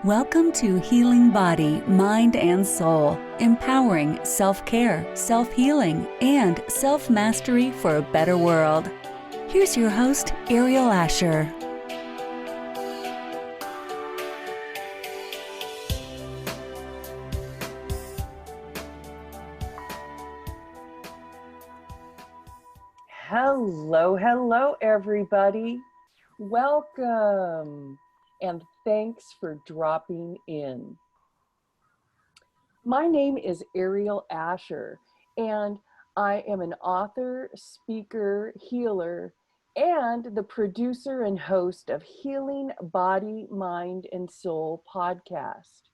Welcome to Healing Body, Mind, and Soul, empowering self-care, self-healing, and self-mastery for a better world. Here's your host, Ariel Asher. Hello, everybody. Welcome, and thanks for dropping in. My name is Ariel Asher, and I am an author, speaker, healer, and the producer and host of Healing Body, Mind, and Soul podcast.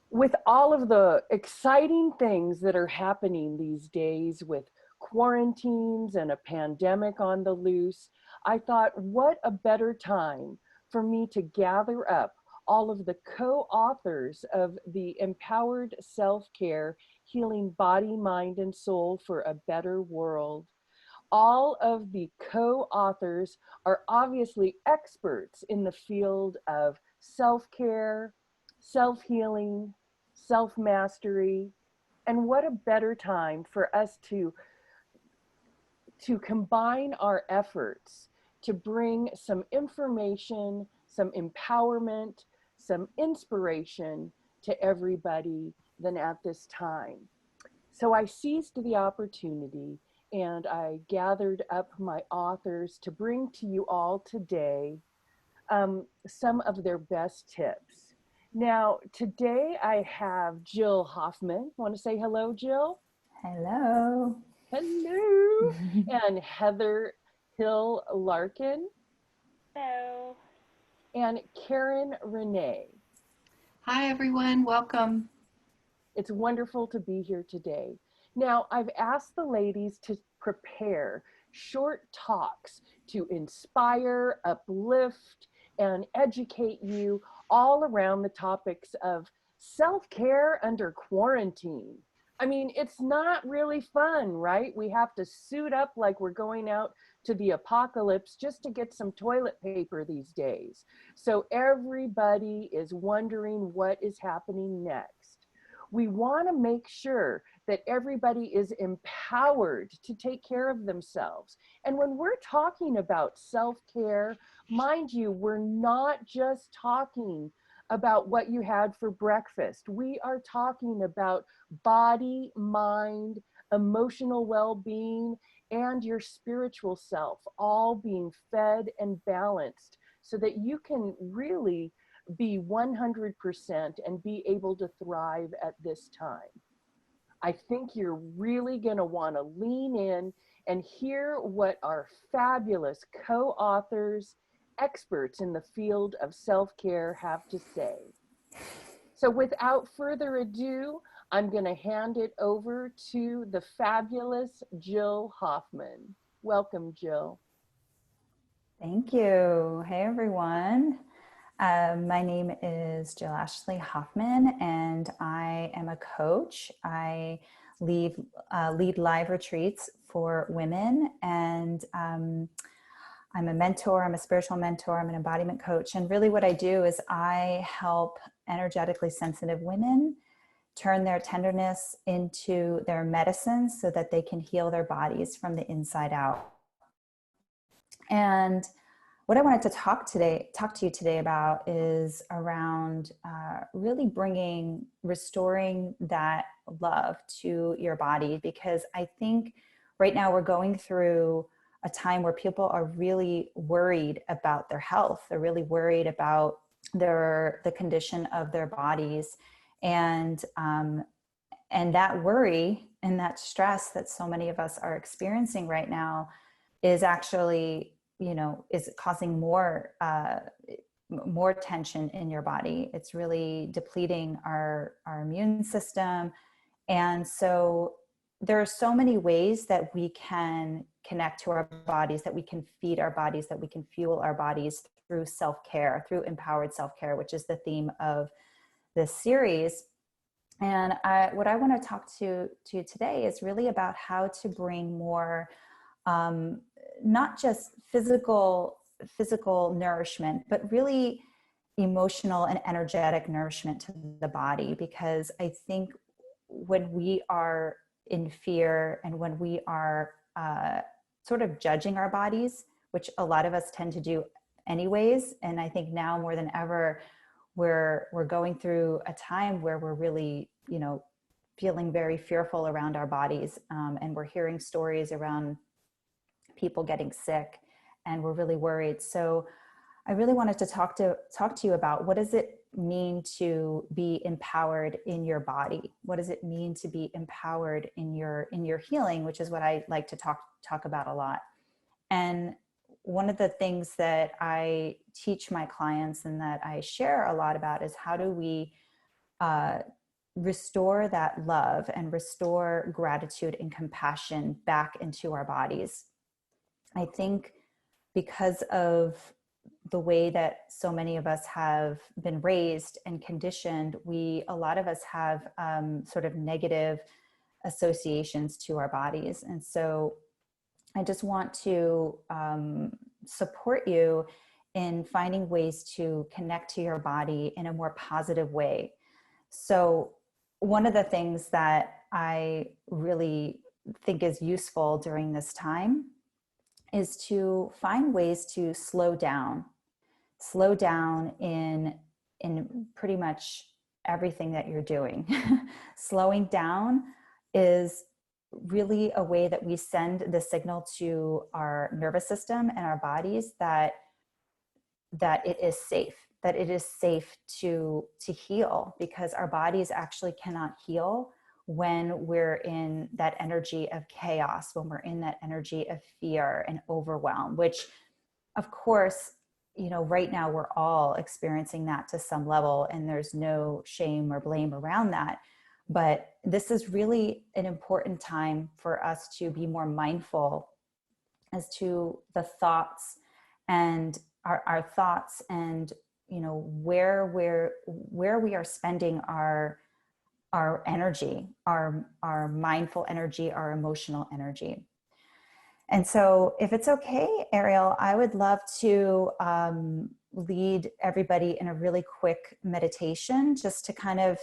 With all of the exciting things that are happening these days with quarantines and a pandemic on the loose, I thought, what a better time for me to gather up all of the co-authors of the Empowered Self-Care Healing Body, Mind, and Soul for a Better World. All of the co-authors are obviously experts in the field of self-care, self-healing, self-mastery, and what a better time for us to combine our efforts to bring some information, some empowerment, some inspiration to everybody than at this time. So I seized the opportunity and I gathered up my authors to bring to you all today some of their best tips. Now, today I have Jill Hoffman. Want to say hello, Jill? Hello. Hello. And Heather Hill Larkin. Hello. And Karen Renee. Hi, everyone. Welcome. It's wonderful to be here today. Now, I've asked the ladies to prepare short talks to inspire, uplift, and educate you all around the topics of self-care under quarantine. I mean, it's not really fun, right? We have to suit up like we're going out to the apocalypse just to get some toilet paper these days. So everybody is wondering what is happening next. We want to make sure that everybody is empowered to take care of themselves. And when we're talking about self-care, mind you, we're not just talking about what you had for breakfast. We are talking about body, mind, emotional well-being, and your spiritual self all being fed and balanced so that you can really be 100% and be able to thrive at this time. I think you're really going to want to lean in and hear what our fabulous co-authors, experts in the field of self-care have to say. So without further ado, I'm going to hand it over to the fabulous Jill Hoffman. Welcome, Jill. Thank you. Hey, everyone. My name is Jill Ashley Hoffman, and I am a coach. I lead live retreats for women, and I'm a mentor. I'm a spiritual mentor. I'm an embodiment coach. And really what I do is I help energetically sensitive women turn their tenderness into their medicine so that they can heal their bodies from the inside out. And what I wanted to talk to you today about is around really restoring that love to your body, because I think right now we're going through a time where people are really worried about their health. They're really worried about the condition of their bodies, and that worry and that stress that so many of us are experiencing right now is actually, is causing more tension in your body. It's really depleting our immune system. And so there are so many ways that we can connect to our bodies, that we can feed our bodies, that we can fuel our bodies through self-care, through empowered self-care, which is the theme of this series. And what I want to talk to you today is really about how to bring more, not just physical nourishment, but really emotional and energetic nourishment to the body, because I think when we are in fear and when we are sort of judging our bodies, which a lot of us tend to do anyways, and I think now more than ever, we're going through a time where we're really, feeling very fearful around our bodies, and we're hearing stories around people getting sick, and we're really worried. So I really wanted to talk to you about, what does it mean to be empowered in your body? What does it mean to be empowered in your healing, which is what I like to talk about a lot. And one of the things that I teach my clients and that I share a lot about is, how do we restore that love and restore gratitude and compassion back into our bodies? I think because of the way that so many of us have been raised and conditioned, a lot of us have sort of negative associations to our bodies. And so I just want to support you in finding ways to connect to your body in a more positive way. So one of the things that I really think is useful during this time is to find ways to slow down in pretty much everything that you're doing. Slowing down is really a way that we send the signal to our nervous system and our bodies that it is safe to heal, because our bodies actually cannot heal when we're in that energy of chaos, when we're in that energy of fear and overwhelm, which of course, right now we're all experiencing that to some level, and there's no shame or blame around that. But this is really an important time for us to be more mindful as to the thoughts and our thoughts, and where we are spending our energy, our mindful energy, our emotional energy. And so if it's okay, Ariel, I would love to lead everybody in a really quick meditation, just to kind of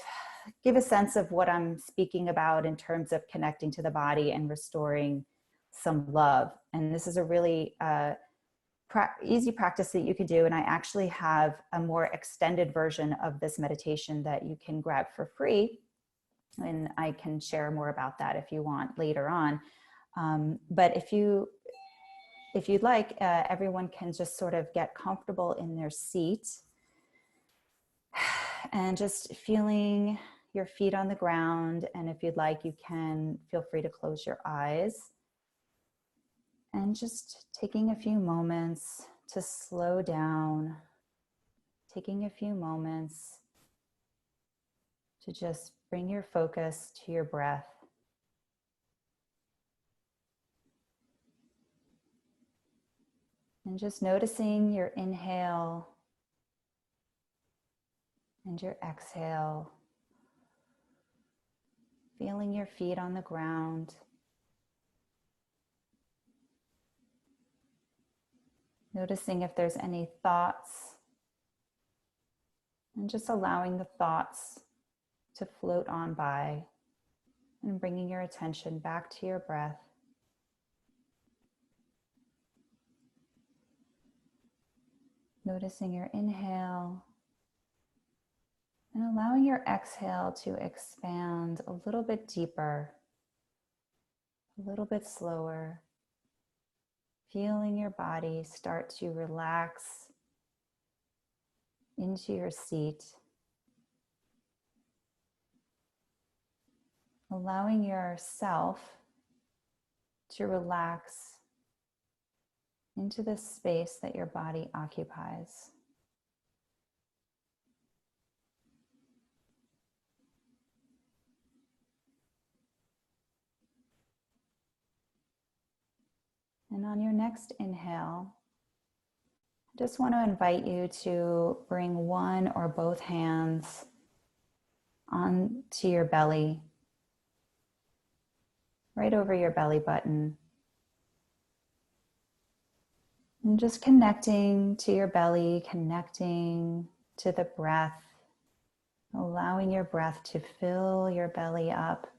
give a sense of what I'm speaking about in terms of connecting to the body and restoring some love. And this is a really easy practice that you can do. And I actually have a more extended version of this meditation that you can grab for free. And I can share more about that if you want later on. But if you'd like, everyone can just sort of get comfortable in their seat and just feeling your feet on the ground. And if you'd like, you can feel free to close your eyes, and just taking a few moments to slow down, taking a few moments to just bring your focus to your breath. And just noticing your inhale and your exhale. Feeling your feet on the ground. Noticing if there's any thoughts. And just allowing the thoughts to float on by. And bringing your attention back to your breath. Noticing your inhale and allowing your exhale to expand a little bit deeper, a little bit slower. Feeling your body start to relax into your seat. Allowing yourself to relax into the space that your body occupies. And on your next inhale, I just want to invite you to bring one or both hands onto your belly, right over your belly button. And just connecting to your belly, connecting to the breath, allowing your breath to fill your belly up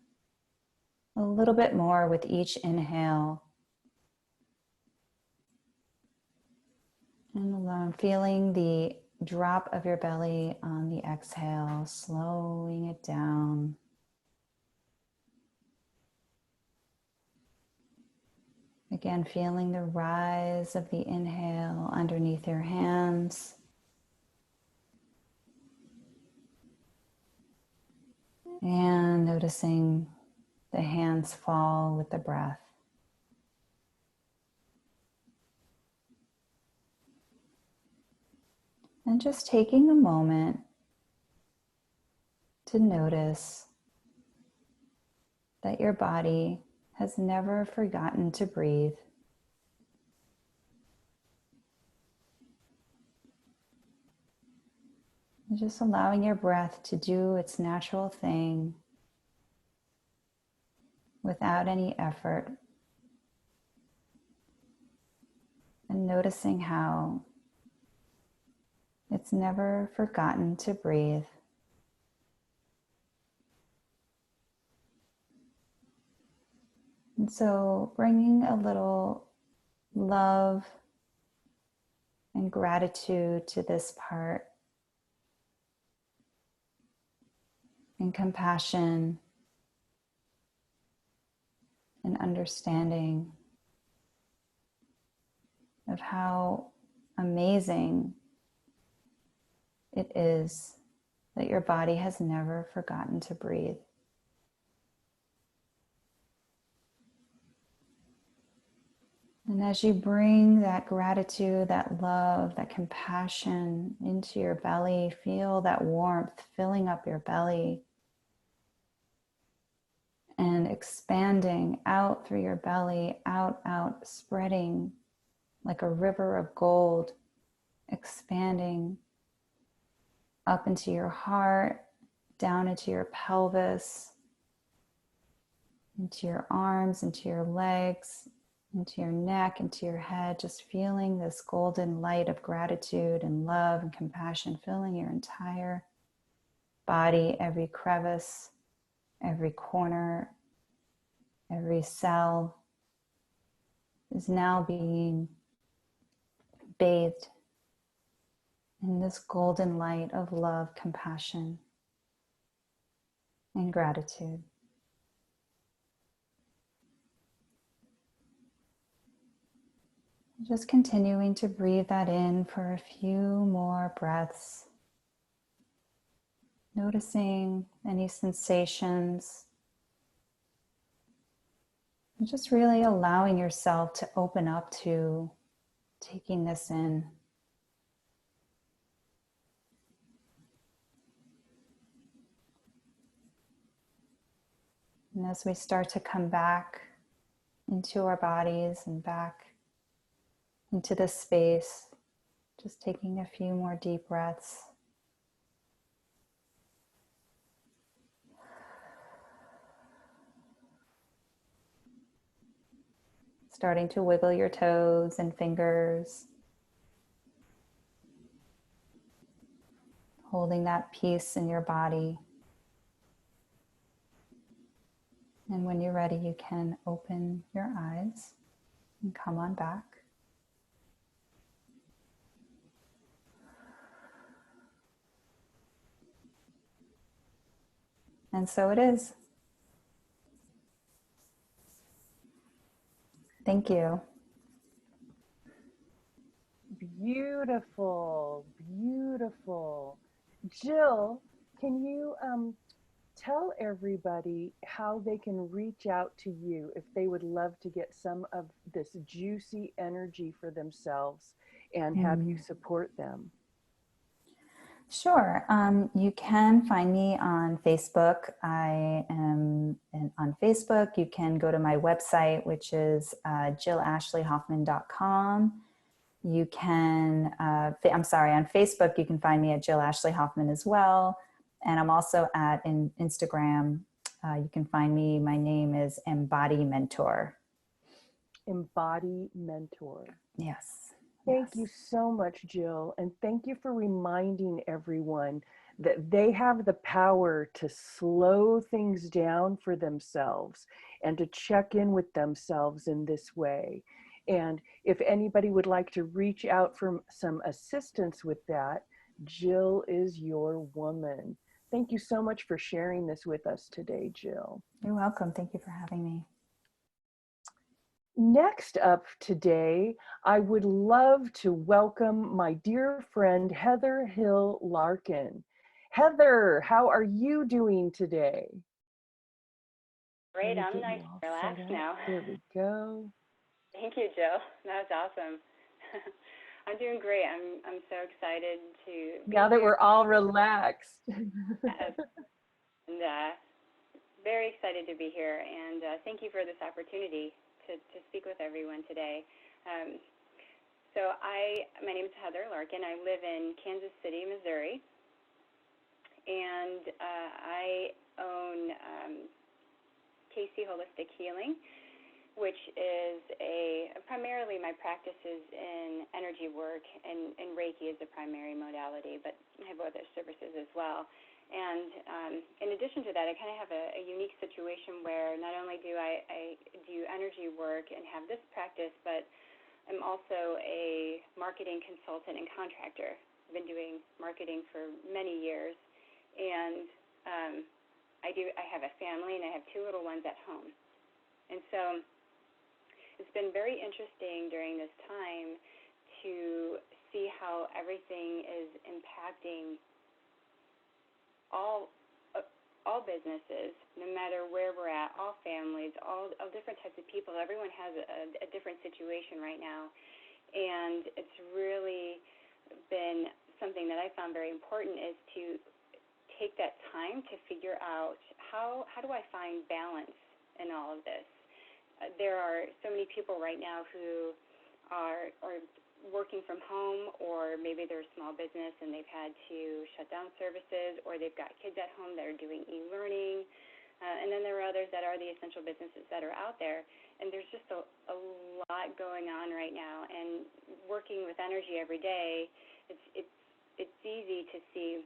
a little bit more with each inhale. And feeling the drop of your belly on the exhale, slowing it down. Again, feeling the rise of the inhale underneath your hands. And noticing the hands fall with the breath. And just taking a moment to notice that your body has never forgotten to breathe. And just allowing your breath to do its natural thing without any effort. And noticing how it's never forgotten to breathe. And so bringing a little love and gratitude to this part, and compassion and understanding of how amazing it is that your body has never forgotten to breathe. And as you bring that gratitude, that love, that compassion into your belly, feel that warmth filling up your belly and expanding out through your belly, out, spreading like a river of gold, expanding up into your heart, down into your pelvis, into your arms, into your legs, into your neck, into your head, just feeling this golden light of gratitude and love and compassion filling your entire body, every crevice, every corner, every cell is now being bathed in this golden light of love, compassion, and gratitude. Just continuing to breathe that in for a few more breaths. Noticing any sensations. And just really allowing yourself to open up to taking this in. And as we start to come back into our bodies and back into this space, just taking a few more deep breaths. Starting to wiggle your toes and fingers. Holding that peace in your body. And when you're ready, you can open your eyes and come on back. And so it is. Thank you. Beautiful, beautiful. Jill, can you tell everybody how they can reach out to you if they would love to get some of this juicy energy for themselves and have you support them? Sure. You can find me on Facebook. I am on Facebook. You can go to my website, which is JillAshleyHoffman.com. You can, on Facebook, you can find me at Jill Ashley Hoffman as well. And I'm also at Instagram. You can find me, my name is Embody Mentor. Embody Mentor. Yes. Thank you Yes. so much, Jill. And thank you for reminding everyone that they have the power to slow things down for themselves and to check in with themselves in this way. And if anybody would like to reach out for some assistance with that, Jill is your woman. Thank you so much for sharing this with us today, Jill. You're welcome. Thank you for having me. Next up today, I would love to welcome my dear friend Heather Hill Larkin. Heather, how are you doing today? Great, I'm nice and relaxed now. There we go. Thank you, Jill. That was awesome. I'm doing great. I'm so excited to be Now that here. we're all relaxed. and very excited to be here. And thank you for this opportunity to speak with everyone today. My name is Heather Larkin. I live in Kansas City, Missouri. And I own KC Holistic Healing, which is primarily my practice is in energy work, and Reiki is the primary modality, but I have other services as well. And in addition to that, I kind of have a unique situation where not only do I do energy work and have this practice, but I'm also a marketing consultant and contractor. I've been doing marketing for many years, and I have a family, and I have two little ones at home. And so it's been very interesting during this time to see how everything is impacting all businesses, no matter where we're at, all families, all different types of people. Everyone has a different situation right now. And it's really been something that I found very important is to take that time to figure out how do I find balance in all of this. There are so many people right now who are working from home, or maybe they're a small business and they've had to shut down services, or they've got kids at home that are doing e-learning. And then there are others that are the essential businesses that are out there. And there's just a lot going on right now. And working with energy every day, it's easy to see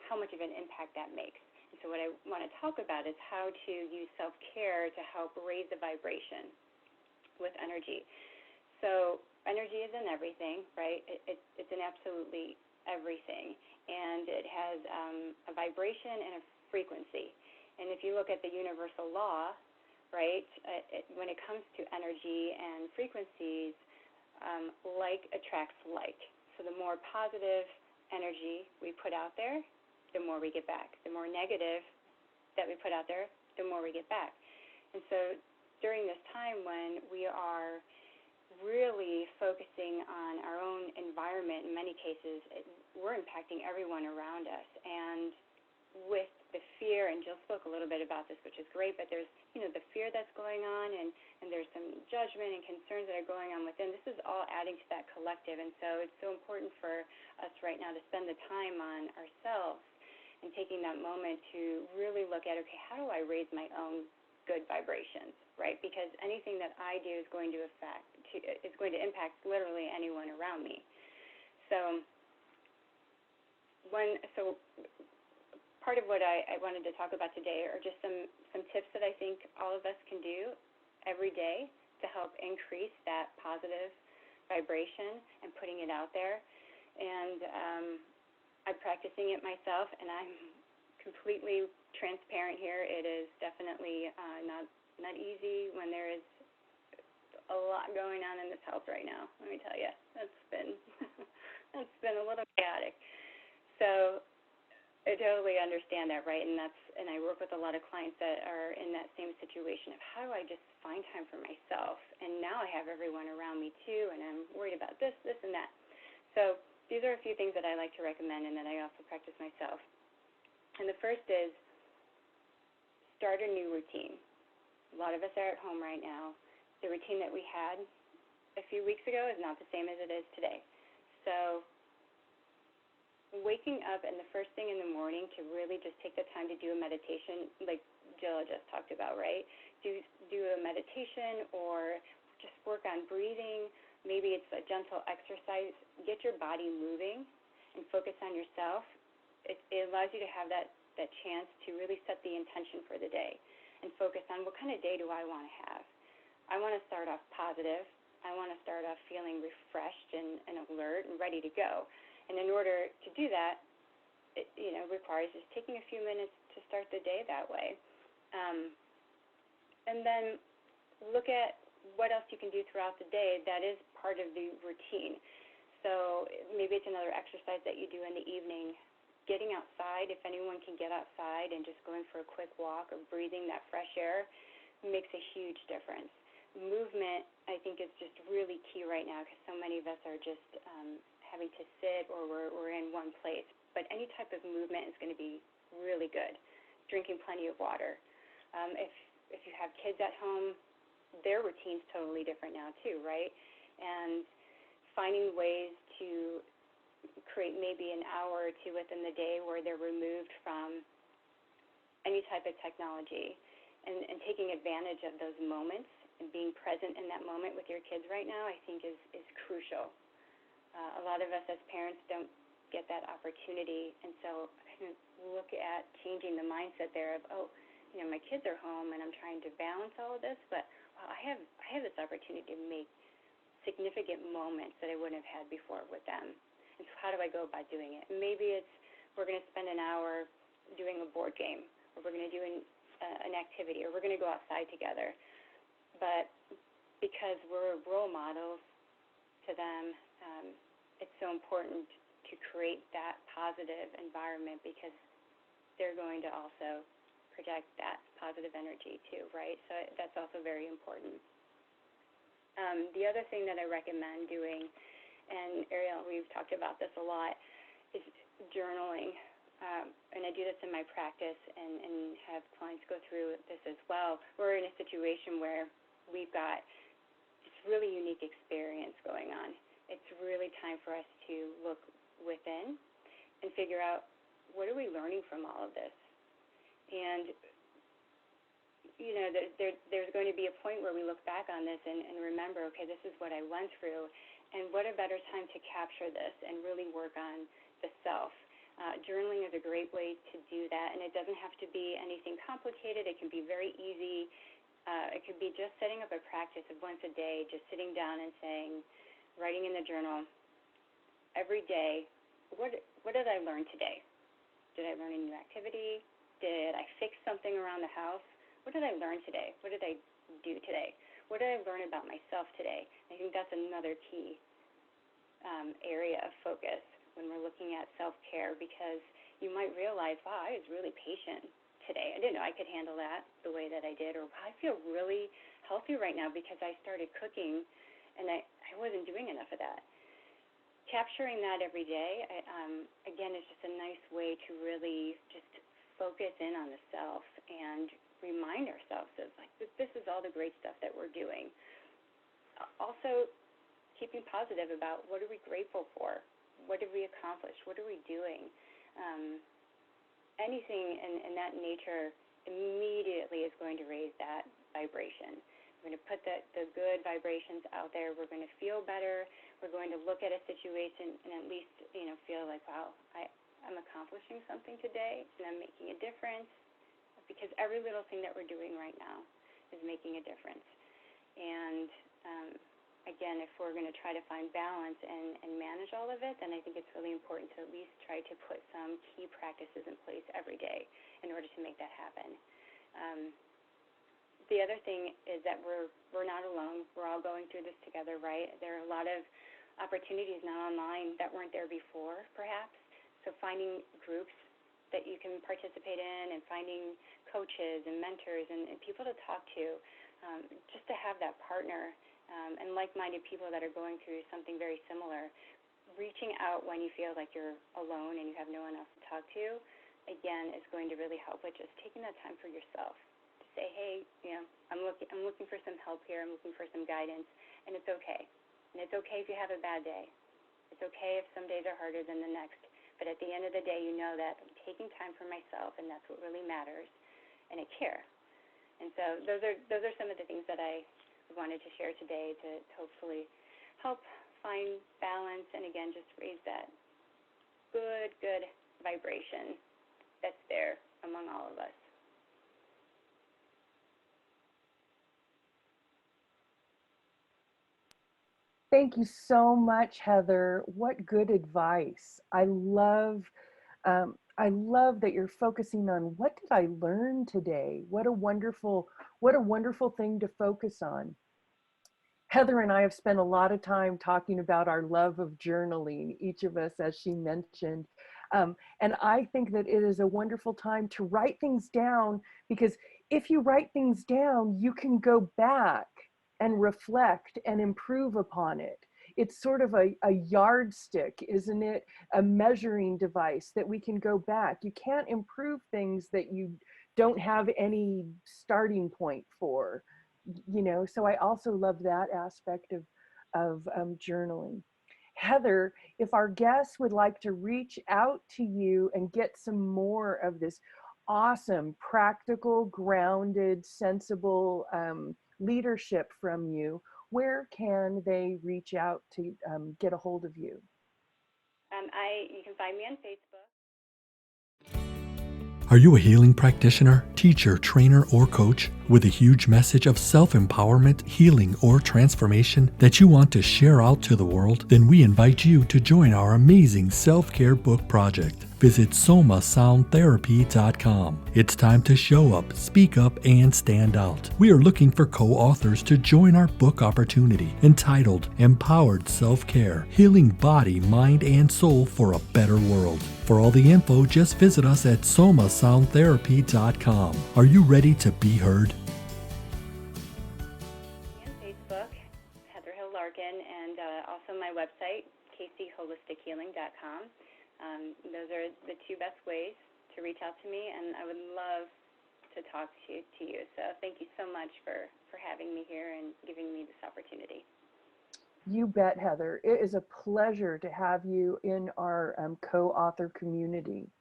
how much of an impact that makes. And so what I want to talk about is how to use self-care to help raise the vibration with energy. So energy is in everything, right? It's in absolutely everything. And it has a vibration and a frequency. And if you look at the universal law, right, when it comes to energy and frequencies, like attracts like. So the more positive energy we put out there, the more we get back. The more negative that we put out there, the more we get back. And so during this time when we are really focusing on our own environment, in many cases, we're impacting everyone around us. And with the fear, and Jill spoke a little bit about this, which is great, but there's, the fear that's going on, and there's some judgment and concerns that are going on within. This is all adding to that collective. And so it's so important for us right now to spend the time on ourselves and taking that moment to really look at, okay, how do I raise my own good vibrations, right? Because anything that I do is going to impact literally anyone around me. So part of what I wanted to talk about today are just some tips that I think all of us can do every day to help increase that positive vibration and putting it out there. And I'm practicing it myself, and I'm completely transparent here. It is definitely not easy when there is a lot going on in this health right now. Let me tell you, that's been a little chaotic. So I totally understand that, right? And I work with a lot of clients that are in that same situation of how do I just find time for myself? And now I have everyone around me too, and I'm worried about this, and that. So these are a few things that I like to recommend and that I also practice myself. And the first is start a new routine. A lot of us are at home right now. The routine that we had a few weeks ago is not the same as it is today. So waking up and the first thing in the morning to really just take the time to do a meditation, like Jill just talked about, right? Do a meditation or just work on breathing maybe it's a gentle exercise. Get your body moving and focus on yourself. It allows you to have that chance to really set the intention for the day and focus on what kind of day do I want to have. I want to start off positive. I want to start off feeling refreshed and alert and ready to go. And in order to do that, it requires just taking a few minutes to start the day that way. And then look at what else you can do throughout the day that is part of the routine. So maybe it's another exercise that you do in the evening. Getting outside, if anyone can get outside and just going for a quick walk or breathing that fresh air makes a huge difference. Movement, I think, is just really key right now because so many of us are just having to sit or we're in one place. But any type of movement is going to be really good. Drinking plenty of water. If you have kids at home, their routine's totally different now too, right? And finding ways to create maybe an hour or two within the day where they're removed from any type of technology and taking advantage of those moments and being present in that moment with your kids right now, I think is crucial. A lot of us as parents don't get that opportunity, and so I look at changing the mindset there of, my kids are home and I'm trying to balance all of this, but I have this opportunity to make significant moments that I wouldn't have had before with them. And so how do I go about doing it? Maybe it's we're going to spend an hour doing a board game, or we're going to do an activity, or we're going to go outside together. But because we're role models to them, it's so important to create that positive environment because they're going to also project that positive energy too, right? So that's also very important. The other thing that I recommend doing, and Ariel, we've talked about this a lot, is journaling. And I do this in my practice and have clients go through this as well. We're in a situation where we've got this really unique experience going on. It's really time for us to look within and figure out what are we learning from all of this. And there's going to be a point where we look back on this and remember, okay, this is what I went through, and what a better time to capture this and really work on the self. Journaling is a great way to do that, and it doesn't have to be anything complicated. It can be very easy. It could be just setting up a practice of once a day, just sitting down and saying, writing in the journal, every day, what did I learn today? Did I learn a new activity? Did I fix something around the house? What did I learn today? What did I do today? What did I learn about myself today? I think that's another key area of focus when we're looking at self-care, because you might realize, wow, I was really patient today. I didn't know I could handle that the way that I did, or wow, I feel really healthy right now because I started cooking and I wasn't doing enough of that. Capturing that every day, again, is just a nice way to really just focus in on the self and remind ourselves of, like, this is all the great stuff that we're doing. Also, keeping positive about what are we grateful for? What have we accomplished? What are we doing? Anything in that nature immediately is going to raise that vibration. We're going to put the good vibrations out there. We're going to feel better. We're going to look at a situation and at least feel like, wow, I'm accomplishing something today and I'm making a difference, because every little thing that we're doing right now is making a difference. And again, if we're going to try to find balance and manage all of it, then I think it's really important to at least try to put some key practices in place every day in order to make that happen. The other thing is that we're not alone. We're all going through this together, right? There are a lot of opportunities now online that weren't there before, perhaps. So finding groups that you can participate in and finding coaches and mentors and people to talk to, just to have that partner and like-minded people that are going through something very similar. Reaching out when you feel like you're alone and you have no one else to talk to, again, is going to really help with just taking that time for yourself. Say, hey, I'm looking for some help here. I'm looking for some guidance, and it's okay. And it's okay if you have a bad day. It's okay if some days are harder than the next. But at the end of the day, you know that I'm taking time for myself, and that's what really matters, and I care. And so those are some of the things that I wanted to share today to hopefully help find balance and, again, just raise that good vibration that's there among all of us. Thank you so much, Heather. What good advice. I love that you're focusing on what did I learn today? What a wonderful thing to focus on. Heather and I have spent a lot of time talking about our love of journaling, each of us, as she mentioned. And I think that it is a wonderful time to write things down, because if you write things down, you can go back and reflect and improve upon it. It's sort of a yardstick, isn't it? A measuring device that we can go back. You can't improve things that you don't have any starting point for, you know? So I also love that aspect of journaling. Heather, if our guests would like to reach out to you and get some more of this awesome, practical, grounded, sensible leadership from you, where can they reach out to get a hold of you? You can find me on Facebook. Are you a healing practitioner, teacher, trainer, or coach with a huge message of self-empowerment, healing, or transformation that you want to share out to the world? Then we invite you to join our amazing self-care book project. Visit somasoundtherapy.com. It's time to show up, speak up, and stand out. We are looking for co-authors to join our book opportunity entitled Empowered Self-Care, Healing Body, Mind, and Soul for a Better World. For all the info, just visit us at somasoundtherapy.com. Are you ready to be heard? On Facebook, Heather Hill Larkin, and also my website, caseyholistichealing.com. Those are the two best ways to reach out to me, and I would love to talk to you. So thank you so much for having me here and giving me this opportunity. You bet, Heather. It is a pleasure to have you in our co-author community.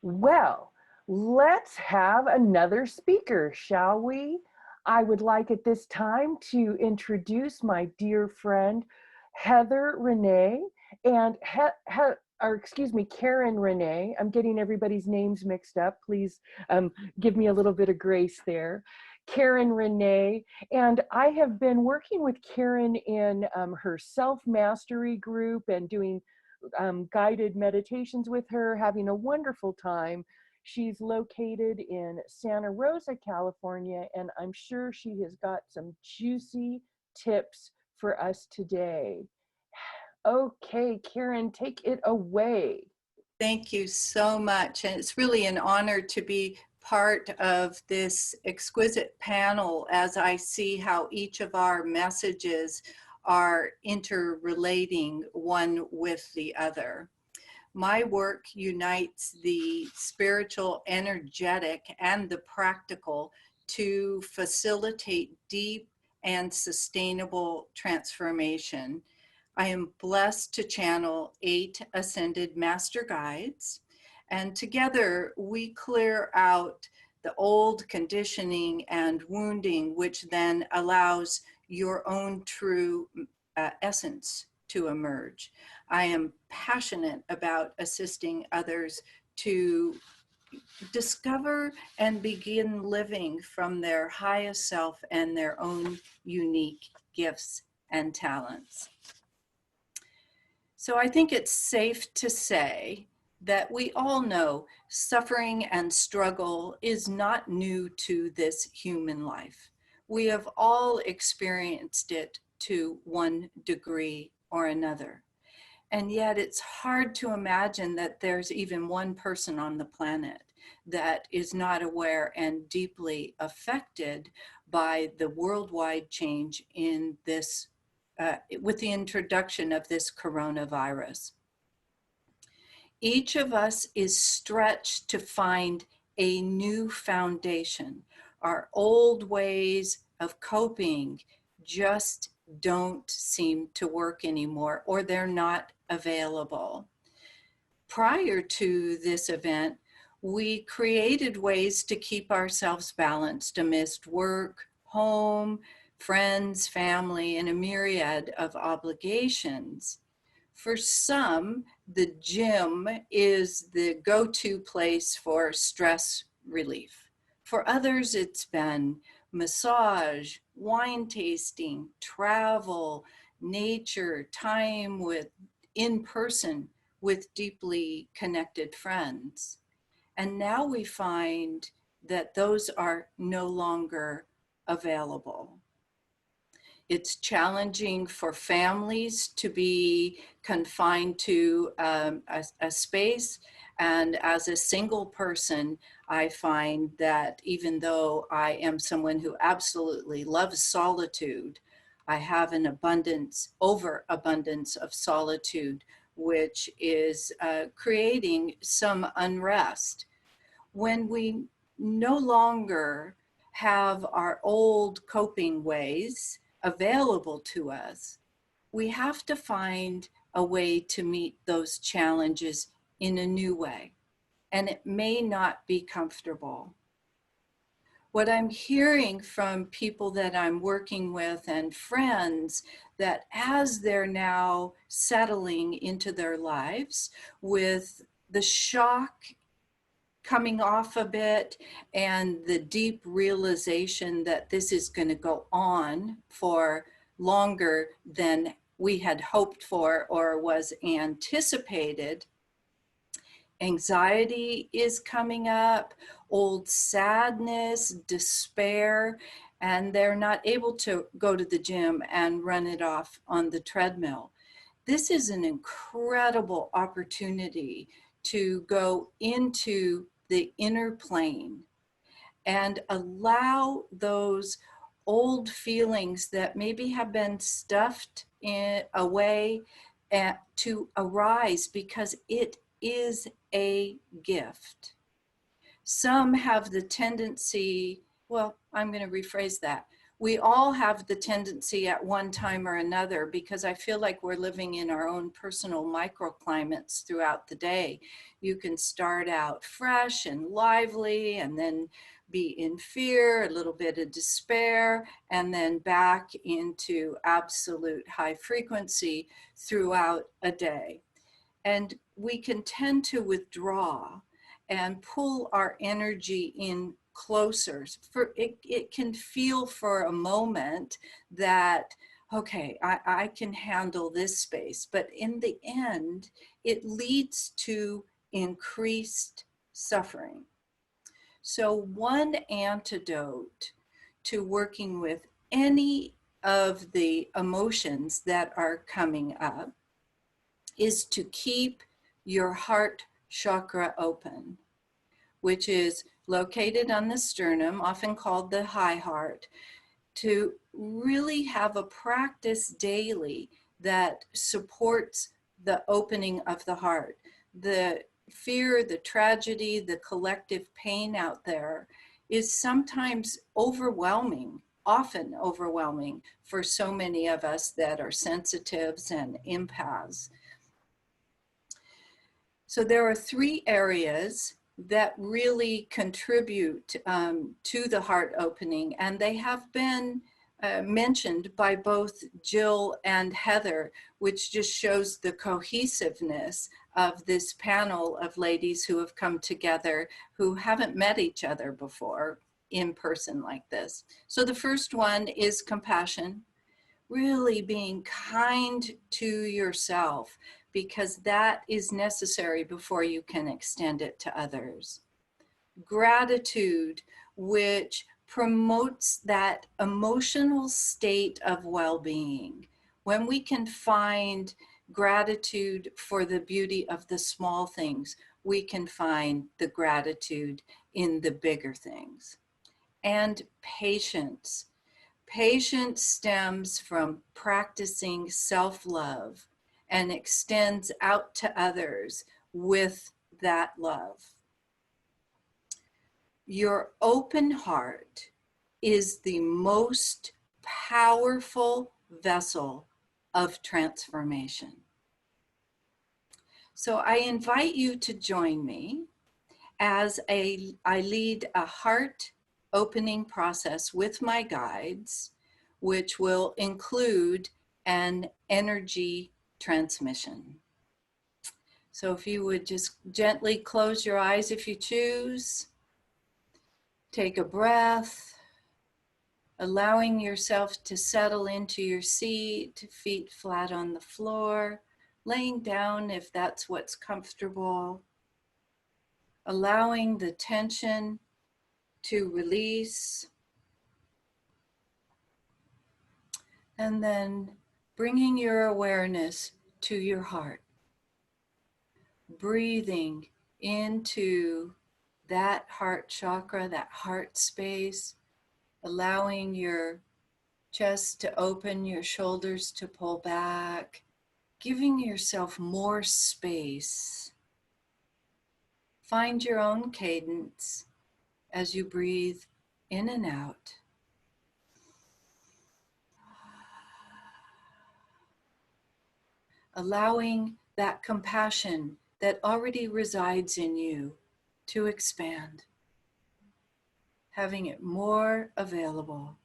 Well, let's have another speaker, shall we? I would like at this time to introduce my dear friend, Heather Renee, and Karen Renee. I'm getting everybody's names mixed up. Please give me a little bit of grace there. Karen Renee, and I have been working with Karen in her self-mastery group and doing guided meditations with her, having a wonderful time. She's located in Santa Rosa, California, and I'm sure she has got some juicy tips for us today. Okay, Karen, take it away. Thank you so much. And it's really an honor to be part of this exquisite panel as I see how each of our messages are interrelating one with the other. My work unites the spiritual, energetic, and the practical to facilitate deep and sustainable transformation. I am blessed to channel 8 ascended master guides, and together we clear out the old conditioning and wounding, which then allows your own true essence to emerge. I am passionate about assisting others to discover and begin living from their highest self and their own unique gifts and talents. So I think it's safe to say that we all know suffering and struggle is not new to this human life. We have all experienced it to one degree or another. And yet it's hard to imagine that there's even one person on the planet that is not aware and deeply affected by the worldwide change in this, with the introduction of this coronavirus. Each of us is stretched to find a new foundation. Our old ways of coping just don't seem to work anymore, or they're not available. Prior to this event, we created ways to keep ourselves balanced amidst work, home, friends, family, and a myriad of obligations. For some, the gym is the go-to place for stress relief. For others, it's been massage, wine tasting, travel, nature, time with in person with deeply connected friends. And now we find that those are no longer available. It's challenging for families to be confined to a space. And as a single person, I find that even though I am someone who absolutely loves solitude, I have an overabundance of solitude, which is creating some unrest. When we no longer have our old coping ways available to us, we have to find a way to meet those challenges in a new way. And it may not be comfortable. What I'm hearing from people that I'm working with and friends, that as they're now settling into their lives with the shock coming off a bit and the deep realization that this is going to go on for longer than we had hoped for or was anticipated, anxiety is coming up, old sadness, despair, and they're not able to go to the gym and run it off on the treadmill. This is an incredible opportunity to go into the inner plane and allow those old feelings that maybe have been stuffed away to arise, because it is a gift. Some have the tendency, well, I'm going to rephrase that. We all have the tendency at one time or another, because I feel like we're living in our own personal microclimates throughout the day. You can start out fresh and lively and then be in fear, a little bit of despair, and then back into absolute high frequency throughout a day. And we can tend to withdraw and pull our energy in closer. It can feel for a moment that, okay, I can handle this space. But in the end, it leads to increased suffering. So one antidote to working with any of the emotions that are coming up is to keep your heart chakra open, which is located on the sternum, often called the high heart, to really have a practice daily that supports the opening of the heart. The fear, the tragedy, the collective pain out there is sometimes overwhelming, often overwhelming for so many of us that are sensitives and empaths. So there are 3 areas that really contribute to the heart opening, and they have been mentioned by both Jill and Heather, which just shows the cohesiveness of this panel of ladies who have come together who haven't met each other before in person like this. So the first one is compassion, really being kind to yourself, because that is necessary before you can extend it to others. Gratitude, which promotes that emotional state of well-being. When we can find gratitude for the beauty of the small things, we can find the gratitude in the bigger things. And patience. Patience stems from practicing self-love and extends out to others with that love. Your open heart is the most powerful vessel of transformation. So I invite you to join me as I lead a heart opening process with my guides, which will include an energy transmission. So if you would just gently close your eyes if you choose, take a breath, allowing yourself to settle into your seat, feet flat on the floor, laying down if that's what's comfortable, allowing the tension to release, and then bringing your awareness to your heart, breathing into that heart chakra, that heart space, allowing your chest to open, your shoulders to pull back, giving yourself more space. Find your own cadence as you breathe in and out. Allowing that compassion that already resides in you to expand, having it more available.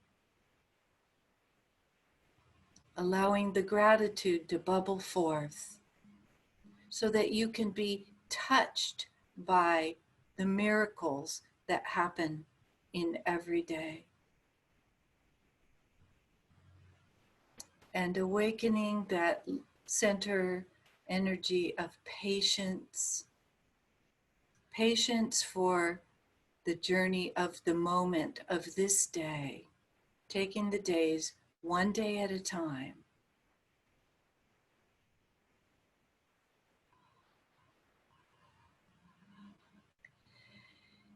Allowing the gratitude to bubble forth so that you can be touched by the miracles that happen in every day. And awakening that center energy of patience. Patience for the journey of the moment of this day, taking the days one day at a time.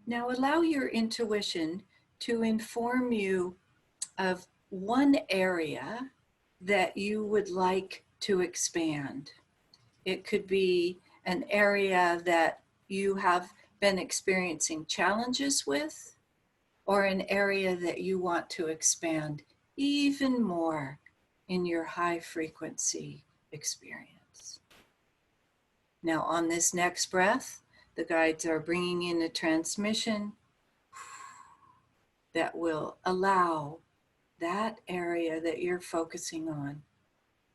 Now allow your intuition to inform you of one area that you would like to expand. It could be an area that you have been experiencing challenges with, or an area that you want to expand even more in your high frequency experience. Now on this next breath, the guides are bringing in a transmission that will allow that area that you're focusing on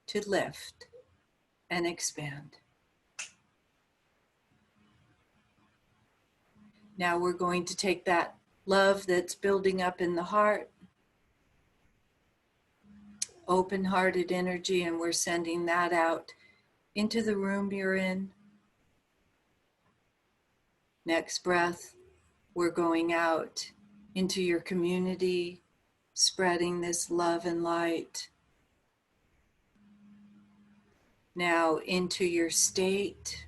to lift and expand. Now we're going to take that love that's building up in the heart, open-hearted energy, and we're sending that out into the room you're in. Next breath, we're going out into your community, spreading this love and light. Now into your state.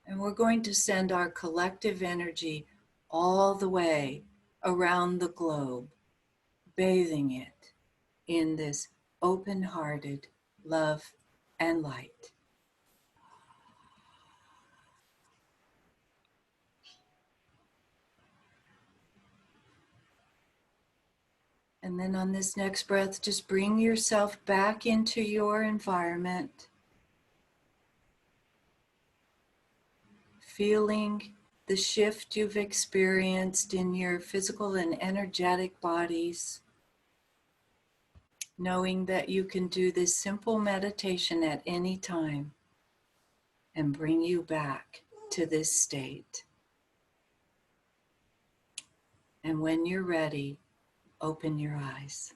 And we're going to send our collective energy all the way around the globe, bathing it in this open-hearted love and light. And then on this next breath, just bring yourself back into your environment, feeling the shift you've experienced in your physical and energetic bodies, knowing that you can do this simple meditation at any time and bring you back to this state. And when you're ready, open your eyes.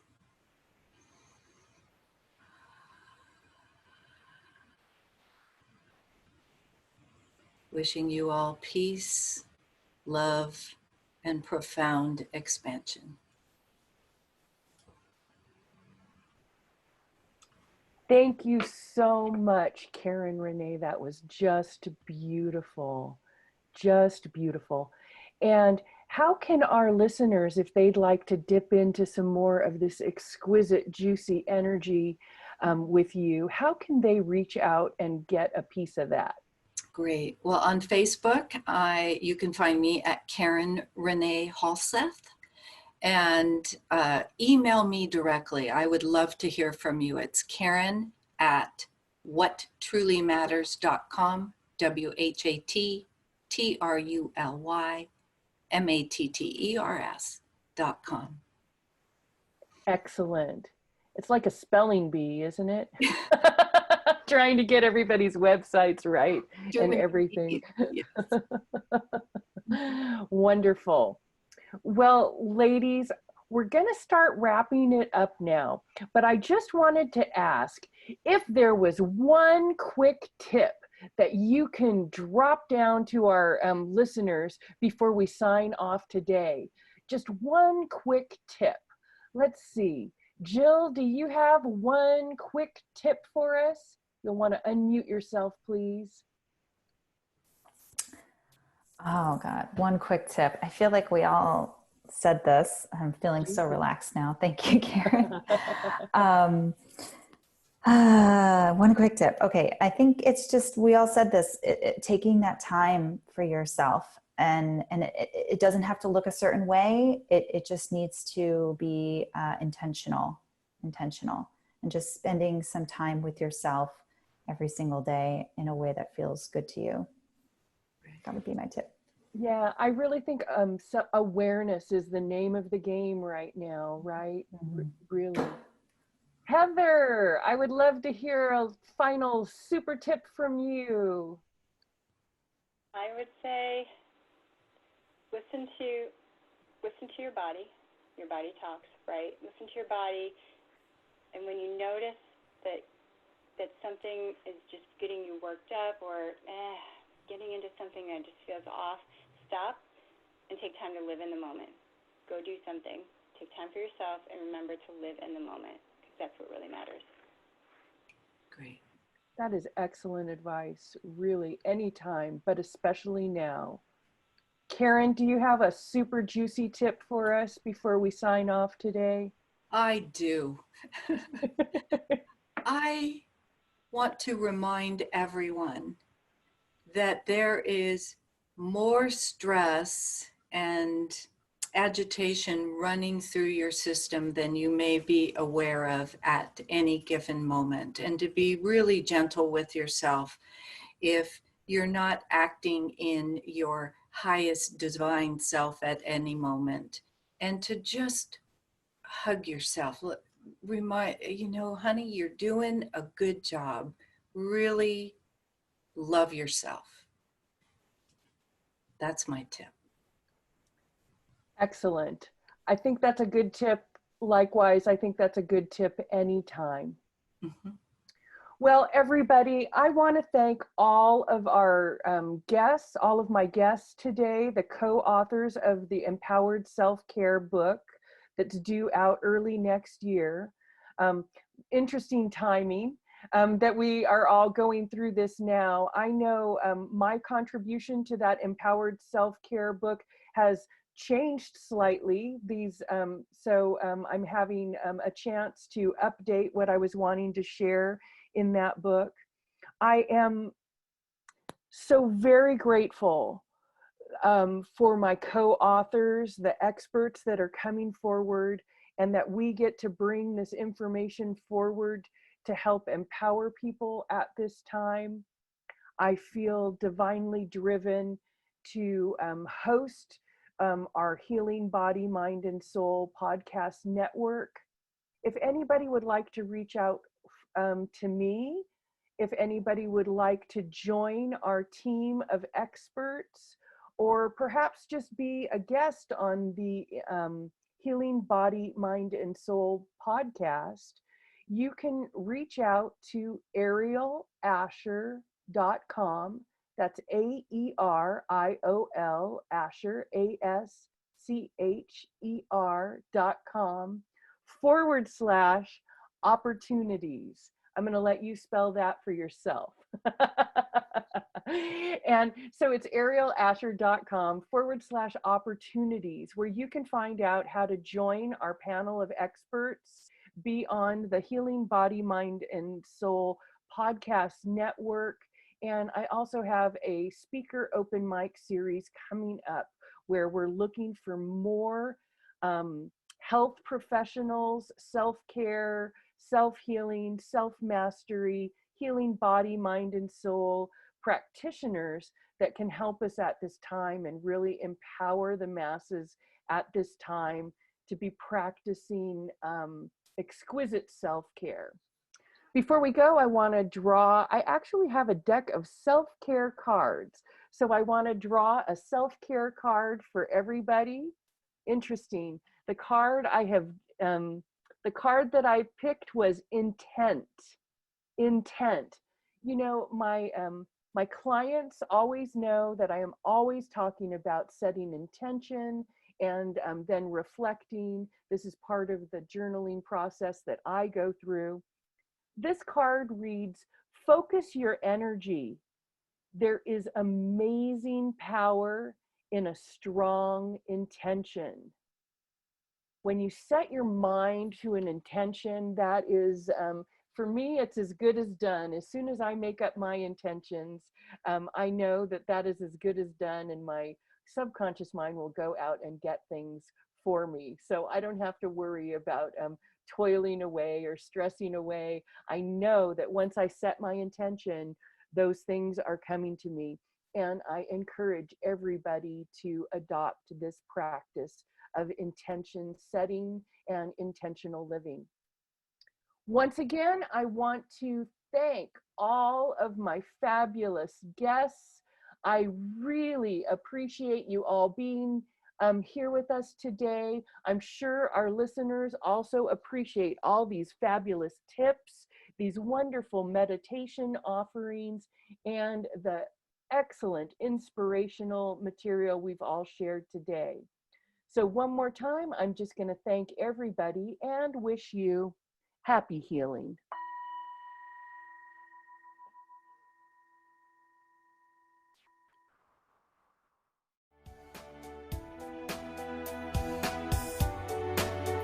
Wishing you all peace, love, and profound expansion. Thank you so much, Karen Renee. That was just beautiful, just beautiful. And how can our listeners, if they'd like to dip into some more of this exquisite, juicy energy with you, how can they reach out and get a piece of that? Great. Well, on Facebook, you can find me at Karen Renee Halseth, and email me directly. I would love to hear from you. It's Karen@whattrulymatters.com, WhatTruly matters.com. Excellent. It's like a spelling bee, isn't it? Trying to get everybody's websites right and everything. Yes. Wonderful. Well, ladies, we're going to start wrapping it up now, but I just wanted to ask if there was one quick tip that you can drop down to our listeners before we sign off today. Just one quick tip. Let's see. Jill, do you have one quick tip for us? You'll want to unmute yourself, please. Oh God, one quick tip. I feel like we all said this. I'm feeling so relaxed now. Thank you, Karen. One quick tip. Okay. I think it's just, we all said this, taking that time for yourself, and it doesn't have to look a certain way. It just needs to be intentional, and just spending some time with yourself every single day in a way that feels good to you. That would be my tip. Yeah, I really think awareness is the name of the game right now, right? Mm-hmm. Really. Heather, I would love to hear a final super tip from you. I would say listen to your body. Your body talks, right? Listen to your body, and when you notice that something is just getting you worked up, or getting into something that just feels off, stop and take time to live in the moment. Go do something. Take time for yourself and remember to live in the moment, because that's what really matters. Great. That is excellent advice, really, anytime, but especially now. Karen, do you have a super juicy tip for us before we sign off today? I do. I want to remind everyone that there is more stress and agitation running through your system than you may be aware of at any given moment, and to be really gentle with yourself if you're not acting in your highest divine self at any moment, and to just hug yourself. Remind, honey, you're doing a good job. Really love yourself. That's my tip. Excellent. I think that's a good tip. Likewise, I think that's a good tip anytime. Mm-hmm. Well, everybody, I want to thank all of our guests, all of my guests today, the co-authors of the Empowered Self-Care book that's due out early next year. Interesting timing that we are all going through this now. I know my contribution to that Empowered Self-Care book has changed slightly. So I'm having a chance to update what I was wanting to share in that book. I am so very grateful for my co-authors, the experts that are coming forward, and that we get to bring this information forward to help empower people at this time. I feel divinely driven to host our Healing Body, Mind, and Soul podcast network. If anybody would like to reach out to me, if anybody would like to join our team of experts, or perhaps just be a guest on the Healing Body, Mind, and Soul podcast, you can reach out to ArielAsher.com. That's AERIOL, Asher, ASCHER.com/opportunities. I'm going to let you spell that for yourself. And so it's ArielAsher.com/opportunities, where you can find out how to join our panel of experts, be on the Healing Body, Mind, and Soul podcast network. And I also have a speaker open mic series coming up where we're looking for more health professionals, self-care, self-healing, self-mastery, healing body, mind, and soul practitioners that can help us at this time and really empower the masses at this time to be practicing exquisite self-care. Before we go, I want to draw, I actually have a deck of self-care cards. So I want to draw a self-care card for everybody. Interesting. The card that I picked was intent. Intent. You know, my clients always know that I am always talking about setting intention and then reflecting. This is part of the journaling process that I go through. This card reads, focus your energy. There is amazing power in a strong intention. When you set your mind to an intention, that is, for me, it's as good as done. As soon as I make up my intentions, I know that that is as good as done, and my subconscious mind will go out and get things for me. So I don't have to worry about toiling away or stressing away. I know that once I set my intention, those things are coming to me. And I encourage everybody to adopt this practice of intention setting and intentional living. Once again, I want to thank all of my fabulous guests. I really appreciate you all being here with us today. I'm sure our listeners also appreciate all these fabulous tips, these wonderful meditation offerings, and the excellent inspirational material we've all shared today. So one more time, I'm just going to thank everybody and wish you happy healing.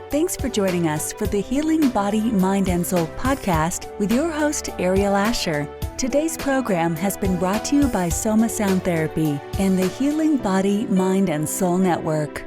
Thanks for joining us for the Healing Body, Mind, and Soul podcast with your host, Ariel Asher. Today's program has been brought to you by Soma Sound Therapy and the Healing Body, Mind, and Soul Network.